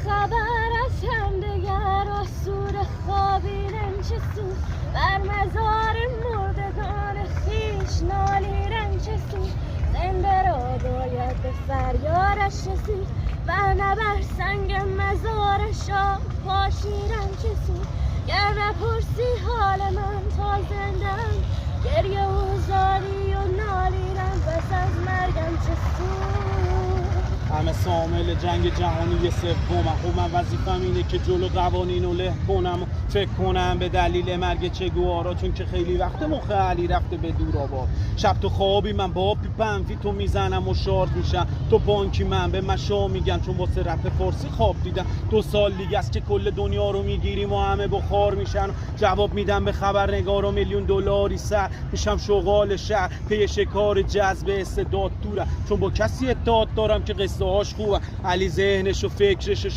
خبر از همدیگر و سور خوابیدن چه سود بر مزار مردگان خویش نالیدن چه سود زنده را باید به فریادش رسید ورنه بر سنگ مزارش پاشیدن چه سود گر نپرسی حال من تا زندم گریه و زاری و نالیدن پس از مرگم چه سود همه سامل جنگ جهانی سومم خب من وظیفم اینه که جلو قوانین رو له کنم و فکر کنم به دلیل مرگ چگوارا چون که خیلی وقت مخ علی رفته به دور آباد شب تو خوابی من با پیپ منفی تو میزنم و شارژ میشم تو بانکی من به مشا میگن چون واسه رپ فارسی خواب دیدم 2 سال دیگه است که کل دنیا رو میگیریم و همه بخار میشن جواب میدم به خبرنگارا $1,000,000 سر میشم شغال شهر پی شکار جذب استعداد دورم چون با کسی اتحاد دارم که قصه هاش خوبه علی ذهنش و فکرش و